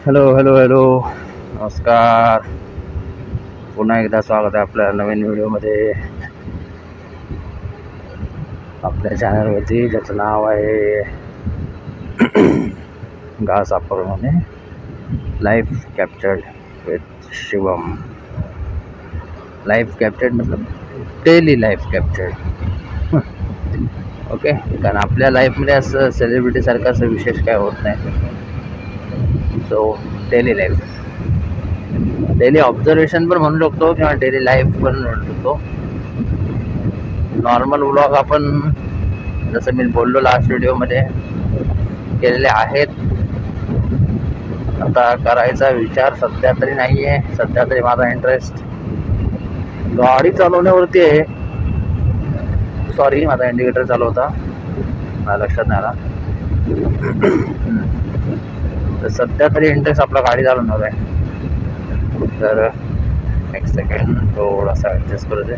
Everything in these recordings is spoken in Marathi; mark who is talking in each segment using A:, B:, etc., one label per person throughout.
A: हॅलो हॅलो हॅलो, नमस्कार. पुन्हा एकदा स्वागत आहे आपल्या नवीन व्हिडिओमध्ये आपल्या चॅनलवरती, ज्याचं नाव आहे गा सापडमध्ये life captured with Shivam. Life captured मतलब डेली लाईफ कॅप्चर्ड. ओके, कारण आपल्या लाईफमध्ये असं सेलिब्रिटीसारखं असं विशेष काय होत नाही. So daily life, daily observation पण म्हणू शकतो किंवा डेली लाईफ पण म्हणू शकतो. नॉर्मल व्लॉग आपण जसं मी बोललो लास्ट व्हिडिओमध्ये केलेले आहेत. आता करायचा विचार सध्या तरी नाही आहे. सध्या तरी माझा इंटरेस्ट गाडी चालवण्यावरती आहे. सॉरी, माझा इंडिकेटर चालू होता, मला लक्षात नाही आला. तर सध्या तरी इंटरेस्ट आपला गाडी चालवणार आहे. तर एक सेकंड, थोडासा ॲडजस्ट करू दे.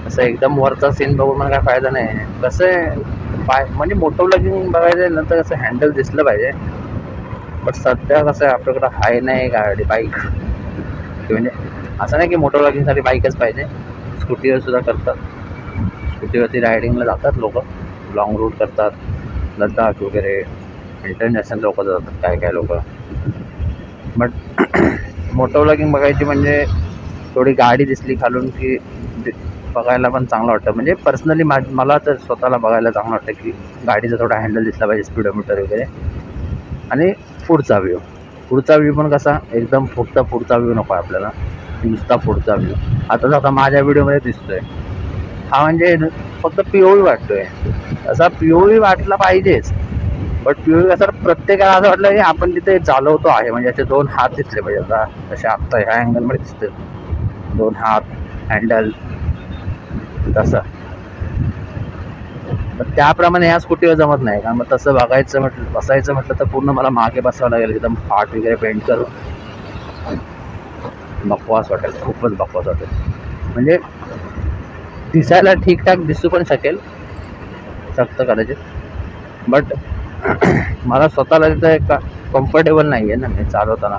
A: असं एकदम वरचा सीन बघून मला काय फायदा नाही. कसं आहे, म्हणजे मोटो व्लॉगिंग बघायचं नंतर कसं हँडल दिसलं पाहिजे. बट सध्या कसं आहे, आपल्याकडं हाय नाही गाडी, बाईक. म्हणजे असं नाही की मोटो व्लॉगिंगसाठी बाईकच पाहिजे, स्कूटीवर सुद्धा करतात. स्कूटीवरती रायडिंगला जातात लोक, लॉंग रूट करतात, लद्दाख वगैरे, इंटरनॅशनल लोक जातात काय काय लोक. बट मोटो व्लॉगिंग बघायची म्हणजे थोडी गाडी दिसली खालून की बघायला पण चांगलं वाटतं. म्हणजे पर्सनली मला तर स्वतःला बघायला चांगलं वाटतं की गाडीचा थोडा हँडल दिसला पाहिजे, स्पीडोमीटर वगैरे. आणि पुढचा व्ह्यू पण कसा, एकदम पुढचा व्ह्यू नको आहे आपल्याला, नुसता पुढचा व्ह्यू. आता माझ्या व्हिडिओमध्ये दिसतोय हा, म्हणजे फक्त POV वाटतोय. असा POV वाटला पाहिजेच. बट POV कसा प्रत्येकाला असं वाटलं की आपण तिथे चालवतो आहे, म्हणजे असे 2 हात दिसले पाहिजे. आता तसे आत्ता ह्या अँगलमध्ये दिसते 2 हात, हँडल तसं. पण त्याप्रमाणे ह्या स्कूटीवर जमत नाही. कारण मग तसं बसायचं म्हटलं तर पूर्ण मला मागे बसावं लागेल, एकदम पार्ट वगैरे पेंट करून. बकवास वाटेल, खूपच बकवास वाटेल. म्हणजे दिसायला ठीकठाक दिसू पण शकेल कदाचित, बट मला स्वतःला तिथं कम्फर्टेबल नाही आहे ना. मी चालवताना,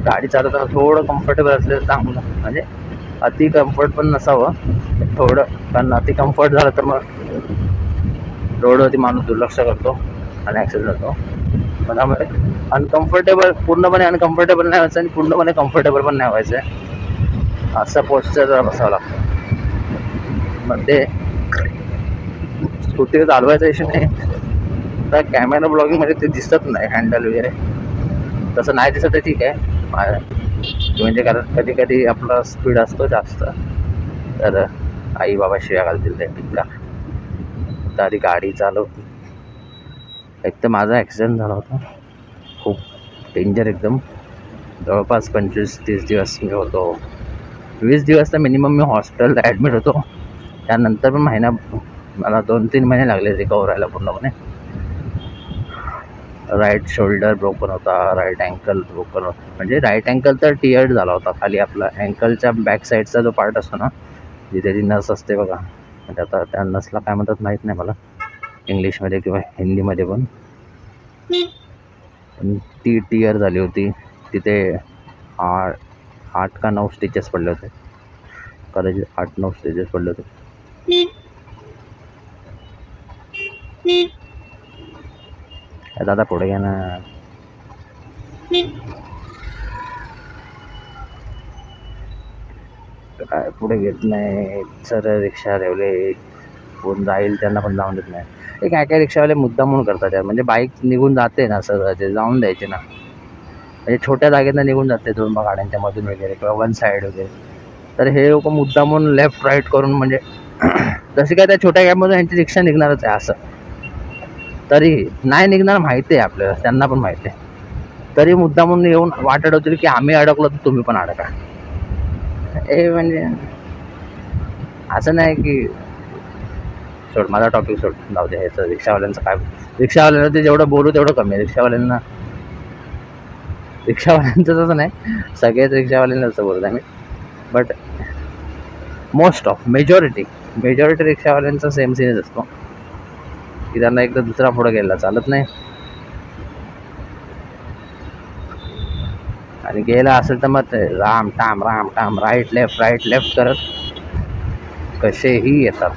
A: गाडी चालवताना थोडं कम्फर्टेबल असलेलं चांगलं. म्हणजे अति कम्फर्ट पण नसावं थोडं, कारण अति कम्फर्ट झालं तर मग रोडवरती माणूस दुर्लक्ष करतो आणि ॲक्सिडेंट होतो. पण त्यामुळे पूर्णपणे अनकम्फर्टेबल नाही व्हायचं आणि पूर्णपणे कम्फर्टेबल पण नाही व्हायचं आहे. असं पोस्चर जरा बसावं लागतं. मग ते स्कूटी चालवायचा इशू नाही. तर कॅमेरा ब्लॉगिंगमध्ये ते दिसत नाही हँडल वगैरे. तसं नाही दिसत तर ठीक आहे, म्हणजे कारण कधी कधी आपला स्पीड असतो जास्त, तर आई बाबा शिव्या घालतील ते टिक्का. तर आधी गाडी चालवते. एक तर माझा ॲक्सिडेंट झाला होता, खूप डेंजर एकदम. जवळपास 25-30 दिवस मी होतो. 20 दिवस तर मिनिमम मी हॉस्पिटलला ॲडमिट होतो. त्यानंतर पण मला 2-3 महिने लागले रिकवर व्हायला पूर्णपणे. राईट शोल्डर ब्रोकन होता, राईट अँकल ब्रोकन होता. म्हणजे राईट अँकल तर टियर्ड झाला होता खाली. आपला अँकलच्या बॅक साईडचा जो पार्ट असतो ना, जिथे ती नस असते बघा, म्हणजे आता त्या नसला काय म्हणतात माहीत नाही मला इंग्लिशमध्ये किंवा हिंदीमध्ये, पण ती टियर झाली होती. तिथे 8 का 9 स्टिचेस पडले होते, कदाचित 8-9 स्टिचेस पडले होते. दादा पुढे घ्या ना. काय पुढे घेत नाही सर, रिक्षा ठेवले, कोण जाईल त्यांना पण जाऊन देत नाही. हे काय काय रिक्षावाले मुद्दाम म्हणून करतात यार. म्हणजे बाईक निघून जाते ना सर, ते जाऊन द्यायचे ना. म्हणजे छोट्या जागेतनं निघून जाते 2 गाड्यांच्या मधून वगैरे, किंवा 1 साईड वगैरे. तर हे लोक मुद्दाम म्हणून लेफ्ट राईट करून, म्हणजे तशी काय त्या छोट्या गॅपमधून यांची रिक्षा निघणारच आहे असं. तरी नाही निघणार माहिती आहे आपल्याला, त्यांना पण माहिती आहे. तरी मुद्दा म्हणून येऊन वाट अडवतील की आम्ही अडकलो तर तुम्ही पण अडका. हे म्हणजे असं नाही की, सोड माझा टॉपिक, सोड जाऊ दे. ह्याचं रिक्षावाल्यांचं काय, रिक्षावाल्यांना ते जेवढं बोलू तेवढं कमी आहे. रिक्षावाल्यांचं तसं नाही, सगळेच रिक्षावाल्यांना असं बोलत आहे मी. बट मेजॉरिटी रिक्षावाल्यांचा सेम सीनच असतो की त्यांना एकदा दुसरा पुढं गेला चालत नाही. आणि गेला असेल तर मग ते राम टाम राईट लेफ्ट करत कसेही येतात.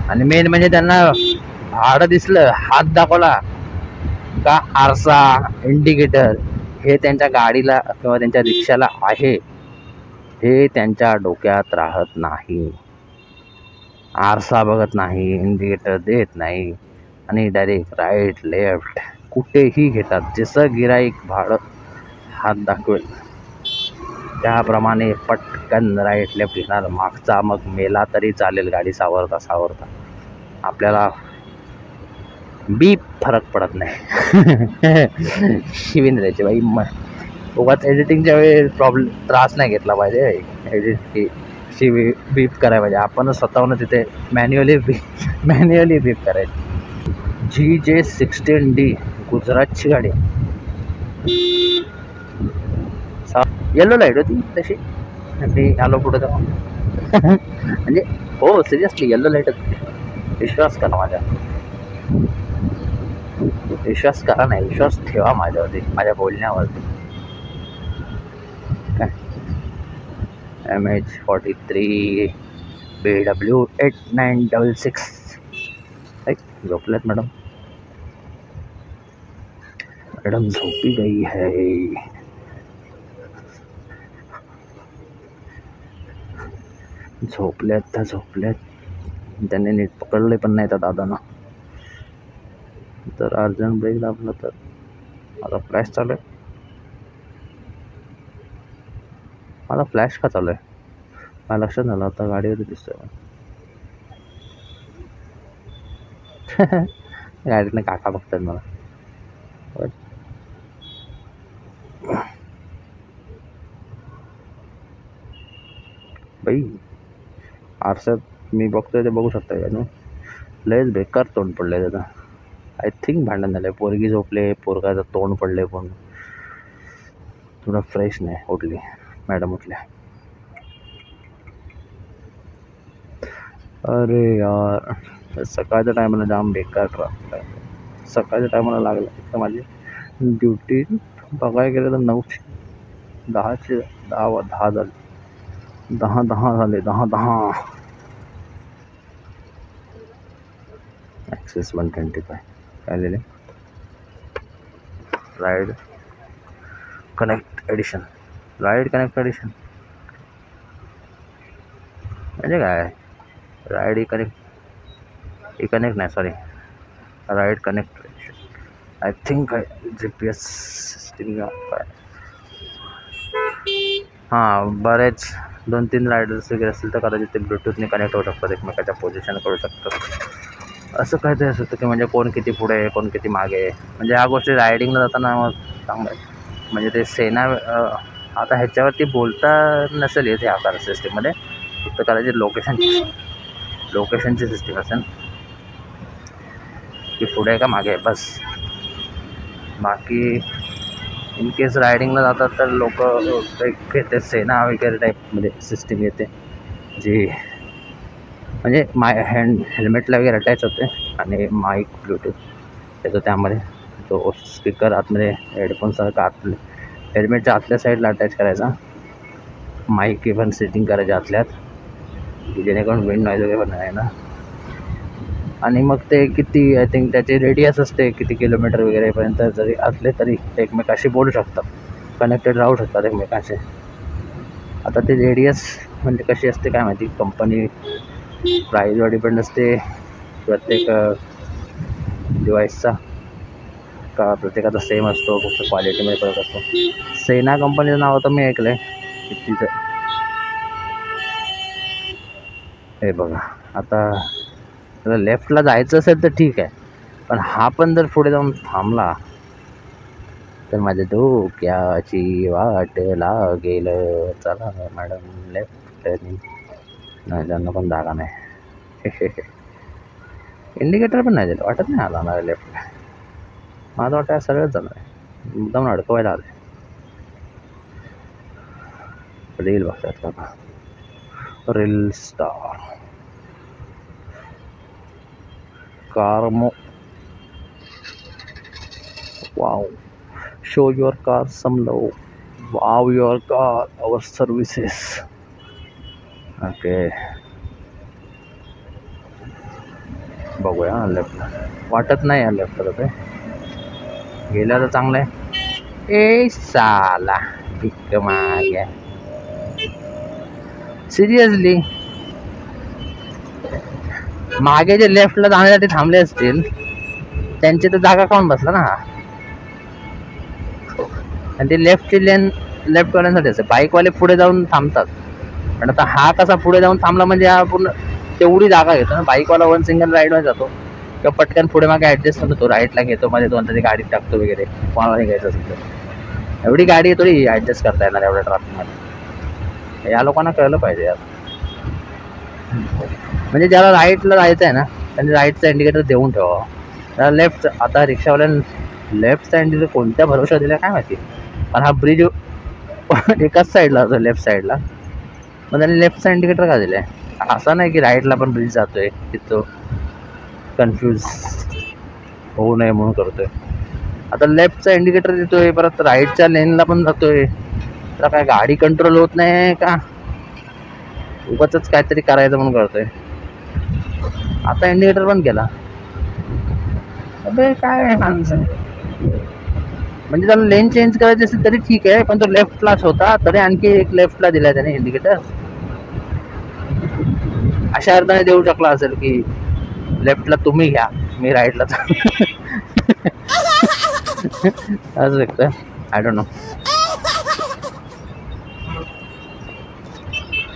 A: आणि मेन म्हणजे त्यांना भाडं दिसलं, हात दाखवला का आरसा इंडिकेटर हे त्यांच्या गाडीला किंवा त्यांच्या रिक्षाला आहे हे त्यांच्या डोक्यात राहत नाही. आरसा बघत नाही, इंडिकेटर देत नाही आणि डायरेक्ट राईट लेफ्ट कुठेही घेतात. जसं गिराईक भाडं हात दाखवेल त्याप्रमाणे पटकन राईट लेफ्ट घेणार. मागचा मग मेला तरी चालेल गाडी सावरता आपल्याला बीप फरक पडत नाही. शिवीन द्यायची बाई. उगाच एडिटिंगच्या वेळी त्रास नाही घेतला पाहिजे. एडिट बीप करायला पाहिजे. आपणच स्वतःहून तिथे मॅन्युअली बीप करायची. GJ16D गुजरातची गाडी. येलो लाईट होती तशी, ती आलो पुढे जाऊन. म्हणजे हो सिरियसली येल्लो लाईट होती. विश्वास करा माझ्या, विश्वास करा नाही, विश्वास ठेवा माझ्यावरती, माझ्या बोलण्यावरती. काय MH43 BW 8966. झोपल्यात मॅडम. मॅडम झोपी गई है. झोपल्यात त्यांनी नीट पकडले पण नाही त्या दादांना. तर अर्जंट ब्रेक दाबला तर आता फ्लॅश चालू आहे. माझा फ्लॅश का चालू आहे मला लक्षात झालं आता. गाडीवर दिसतोय. गाडीतनं काका बघतात मला. बाई आरशात मी बघतोय ते बघू शकता का? लयच बेकार तोंड पडलंय त्याचा. आय थिंक भांडण झालंय. पोरगी झोपले, पोरगाचं तोंड पडले, पण थोडा फ्रेश नाही. उठली मॅडम, उठल्या. अरे यार सकाळच्या टायमाला जाम बेकार ट्रॅफिक आहे. सकाळच्या टायमाला लागलं तर माझी ड्युटी बघायला गेलं तर 9:10 झाले. 10 झाले. 10 ॲक्सेस 125 काय लिहिले? राईड कनेक्ट एडिशन म्हणजे काय? राईड ई कनेक्ट नाही, sorry, ride connect edition I think आहे. GPS सिस्टीम काय. हां, बरेच 2-3 रायडर्स वगैरे असतील तर कदाचित ते ब्लूटूथने कनेक्ट होऊ शकतात, एकमेकाच्या पोझिशन करू शकतात. असं काहीतरी असं होतं की म्हणजे कोण किती पुढे आहे, कोण किती मागे आहे. म्हणजे ह्या गोष्टी रायडिंगला जाताना मग चांगलं आहे. म्हणजे ते सेना आता ह्याच्यावरती बोलता नसेल येत ह्या कार सिस्टीममध्ये. फक्त कदाचित लोकेशनची सिस्टीम असेल की पुढे का मागे आहे बस. बाकी इन केस रायडिंगला जातात तर लोक ते सेना वगैरे टाईपमध्ये सिस्टीम येते जी म्हणजे हेल्मेटला वगैरे अटॅच होते आणि माईक ब्लूटूथ येतो त्यामध्ये. तो स्पीकर आतमध्ये हेडफोनसारखा हेल्मेटच्या आतल्या साईडला अटॅच करायचा. माईक इव्हन सेटिंग करायच्या आतल्यात की जेणेकरून विंड नॉईज वगैरे पण नाही ना. आणि मग ते किती आय थिंक त्याची रेडियस असते किती किलोमीटर वगैरेपर्यंत जरी असले तरी ते एकमेकाशी बोलू शकतात, कनेक्टेड राहू शकतात एकमेकांशी. आता ते रेडियस म्हणजे कशी असते काय माहिती. कंपनी प्राईजवर डिपेंड असते प्रत्येक डिव्हाइसचा का प्रत्येकाचा सेम असतो, फक्त क्वालिटीमध्ये फरक असतो. सेना कंपनीचं नाव तर मी ऐकलं आहे तिचं. हे बघा आता लेफ्टला जायचं असेल तर ठीक आहे, पण हा पण जर पुढे जाऊन थांबला तर माझ्या डोक्याची वाट लागेल. चला मॅडम लेफ्ट नाही, त्यांना पण जागा नाही. इंडिकेटर पण नाही दिलं, वाटत नाही आला मला लेफ्टला. माझं वाटतं सगळंच जाणार आहे, मुद्दाम अडकवायला आलं. रील बघतात का? रील स्टार कार्मो. Wow, show your car some love, wow your car our services. Okay बघूया लेफ्टला. वाटत नाही या लेफ्टला ते गेलं तर चांगलं आहे. ए साला पिक मागे सिरियसली मागे जे लेफ्टला जाण्यासाठी थांबले असतील त्यांची तर जागा कोण बसला ना. आणि ते लेफ्टची लेन लेफ्टवाल्यांसाठी असते. बाईकवाले पुढे जाऊन थांबतात पण आता हा कसा पुढे जाऊन थांबला म्हणजे हा पूर्ण तेवढी जागा घेतो ना. बाईकवाला वन सिंगल राईडवर जातो किंवा पटकन पुढे मागे ॲडजस्ट करतो, राईटला घेतो मध्ये दोन तरी गाडीत टाकतो वगैरे कोणाला घ्यायचं असेल तर. एवढी गाडी थोडी ॲडजस्ट करता येणार एवढ्या ट्रॅफिकमध्ये. या लोकांना कळलं पाहिजे यार. म्हणजे ज्याला राईटला जायचं आहे ना त्यांनी राईटचा इंडिकेटर देऊन ठेवा. त्याला लेफ्ट आता रिक्षावाल्यानं लेफ्टचा इंडिकेटर कोणत्या भरोसा दिला काय माहिती. पण हा ब्रिज एकाच साईडला होतो लेफ्ट साईडला, मग त्यांनी लेफ्टचा इंडिकेटर का दिला आहे. असं नाही की राईटला पण ब्रिज जातोय तिथं कन्फ्यूज होऊ नये म्हणून करतोय. आता लेफ्टचा इंडिकेटर देतोय परत राईटच्या लेनला पण जातोय. तर काय गाडी कंट्रोल होत नाही का, उगाचच काहीतरी करायचं म्हणून करतोय. आता इंडिकेटर पण केला. अबे काय माणसं, म्हणजे त्याला लेन चेंज करायची असेल तरी ठीक आहे पण तो लेफ्टलाच होता तरी आणखी एक लेफ्टला दिला त्याने इंडिकेटर. अशा अर्थाने देऊ शकला असेल की लेफ्टला तुम्ही घ्या मी राईटला असं शकतं. I don't know.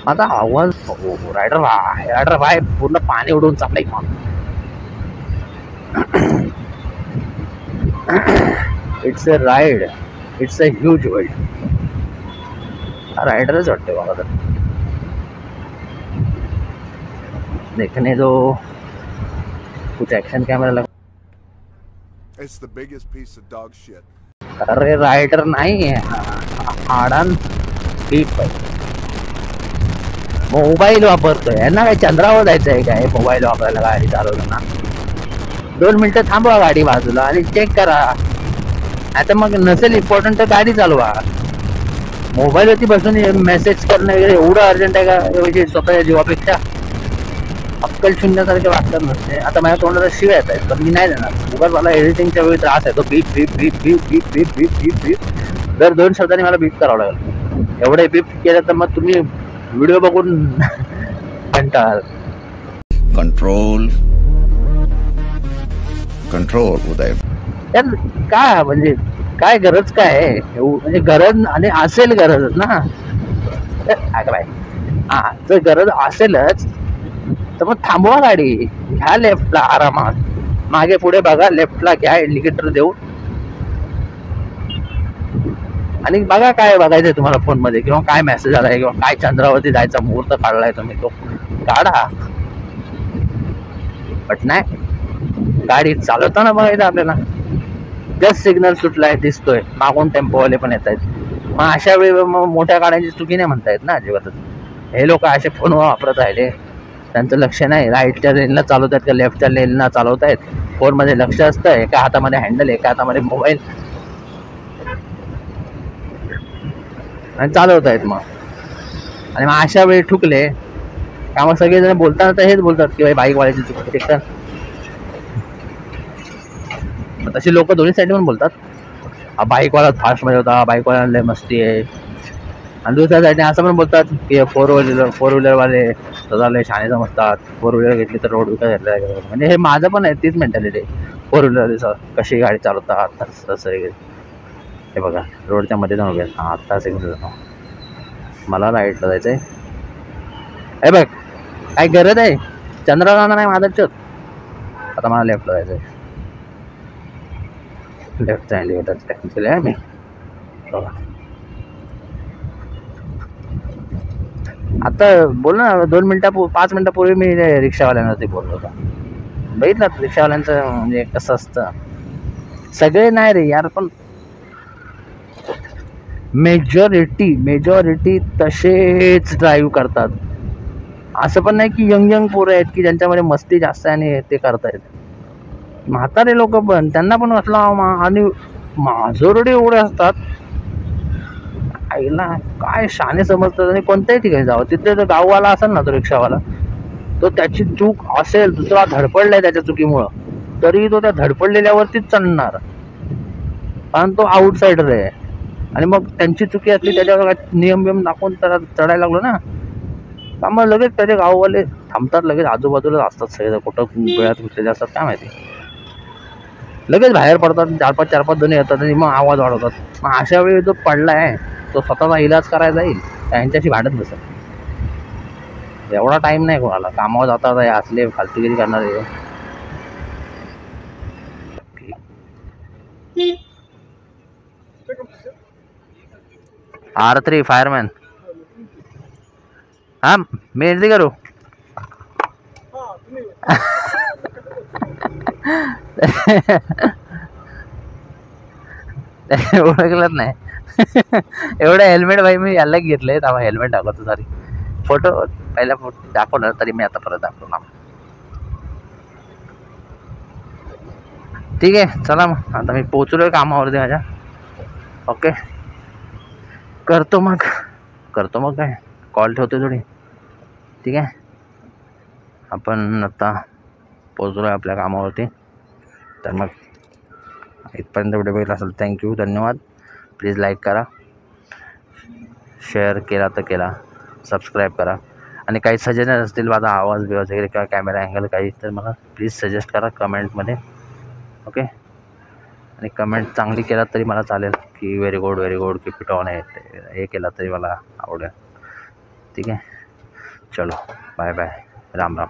A: आता आवाज रायडर बाय पूर्ण पाणी उडवून चाललंय मग. It's a ride, it's a huge world. राइडरच वाटते मला तर. देखने दो कुछ एक्शन कैमरा लगा.
B: It's the biggest piece of dog shit.
A: अरे राइडर नाही आडान डीप मोबाईल वापरतोय. यांना काय चंद्रावर जायचं आहे काय मोबाईल वापरायला गाडी चालवताना. 2 मिनिटं थांबवा गाडी बाजूला आणि चेक करा. आता मग नसेल इम्पॉर्टंट तर गाडी चालवा. मोबाईलवरती बसून मेसेज करणं वगैरे एवढं अर्जंट आहे का म्हणजे स्वतःच्या जीवापेक्षा. अक्कल शून्यासारखे वाटत नसते. आता माझ्या तोंडाला शिव्या येत आहेत पण मी नाही देणार. उगाच मला एडिटिंगच्या वेळी त्रास आहे तो बीप बीप बीप बीप बीप बीप बीप बीप बीप दर 2 शब्दांनी मला बीप करावं लागेल. एवढे बीप केलं तर मग तुम्ही व्हिडिओ बघून कंटाळ.
C: कंट्रोल कंट्रोल उदय
A: यार काय म्हणजे काय गरज काय आहे म्हणजे गरज आणि असेल गरजच ना. काय हा जर गरज असेलच तर मग थांबवा गाडी, घ्या लेफ्टला आरामात, मागे पुढे बघा, लेफ्टला घ्या इंडिकेटर देऊन आणि बघा काय बघायचंय तुम्हाला फोनमध्ये किंवा काय मेसेज आलाय किंवा काय चंद्रावरती जायचा मुहूर्त काढलाय तुम्ही तो काढा. बट नाही गाडी चालवताना बघायचं आपल्याला. जस्ट सिग्नल सुटलाय दिसतोय मागून टेम्पोवाले पण येत आहेत. मग अशा वेळी मग मोठ्या गाड्यांची चुकी नाही म्हणता येत ना अजिबातच. हे लोक असे फोन वापरत राहिले त्यांचं लक्ष नाही राईटच्या लेनला चालवत आहेत का लेफ्टच्या लेनला चालवत आहेत. फोनमध्ये लक्ष असतं, एका हातामध्ये हँडल एका हातामध्ये मोबाईल आणि चालवत आहेत मग. आणि मग अशा वेळी ठुकले का मग सगळेजण बोलताना तर हेच बोलतात की बाईकवाल्याची चुकी तर. तशी लोक दोन्ही साईड पण बोलतात. बाईकवाला फास्टमध्ये होता, बाईकवाला लय मस्ती आहे. आणि दुसऱ्या साईडने असं पण बोलतात की फोर व्हीलरवाले स्वतःला शाणे समजतात, 4 व्हीलर घेतली तर रोड विकत घेतला. म्हणजे हे माझं पण आहे तीच मेंटॅलिटी. 4 व्हीलर कशी गाडी चालवतात तसं वगैरे. हे बघा रोडच्या मध्ये जाऊन उभे आत्ता सिग्नल मला राईटला जायचं आहे. हे बघ काय गरज आहे चंद्राला नाही माझं. आता मला लेफ्टला जायचं आहे. लेफ्टचा इंडिकेटर टेक्निकली आहे मी. आता बोल ना 5 मिनिटापूर्वी मी रिक्षावाल्यांवरती बोललो होतो. बघितलं रिक्षावाल्यांचं म्हणजे कसं असतं. सगळे नाही रे यार पण मेजॉरिटी तसेच ड्राईव्ह करतात. असं पण नाही की यंग पोरं आहेत की ज्यांच्यामध्ये मस्ती जास्त आहे आणि ते करतायत. म्हातारे लोक पण त्यांना पण असला आणि माजोरडे एवढे असतात, आईला काय शाने समजतात. आणि कोणत्याही ठिकाणी जावं, तिथले जो गाववाला असेल ना, तो रिक्षावाला, तो त्याची चूक असेल, दुसरा धडपडलाय त्याच्या चुकीमुळं, तरी तो त्या धडपडलेल्यावरतीच चढणार, कारण तो आउटसाइडर आहे. आणि मग त्यांची चुकी असली, त्याच्यावर नियम बियम दाखवून त्याला चढायला लागलो ना, का मग लगेच त्याचे गाववाले थांबतात, लगेच आजूबाजूला असतात सगळे, कुठं वेळात घुसलेले असतात काय माहिती, लगेच बाहेर पडतात. 4-5 जण येतात आणि मग आवाज वाढवतात. मग अशा वेळी जो पडलाय तो स्वतःचा इलाज करायला जाईल, त्यांच्याशी भांडत बसेल. एवढा टाइम नाही कोणाला, कामावर जातात असले फालतूगिरी करणारे. R3 fireman. हा मी एंट्री करू. ओळखलंच नाही. एवढं हेल्मेट भाई मी याला घेतलंय, तेव्हा हेल्मेट दाखवतो. सॉरी, फोटो पहिला फोटो दाखवणार, तरी मी आता परत दाखवणार. ठीक आहे, चला मग आता मी पोचलोय कामावरती माझ्या. ओके, करतो मग काय कॉल ठेवतो थोडी. ठीक आहे, आपण आता पोचलोय आपल्या कामावरती. तर मग इथपर्यंत व्हिडिओ बघितला असेल, थँक्यू, धन्यवाद. प्लीज लाईक करा, शेअर केला तर केला, सबस्क्राईब करा. आणि काही सजेशन असतील, माझा आवाज बिवाज वगैरे किंवा कॅमेरा अँगल काही, तर मला प्लीज सजेस्ट करा कमेंटमध्ये. ओके, आणि कमेंट चांगली केला तरी मला चालेल, की very good keep it on, हे केला तरी मला आवडेल. ठीक आहे, चलो बाय बाय, राम राम.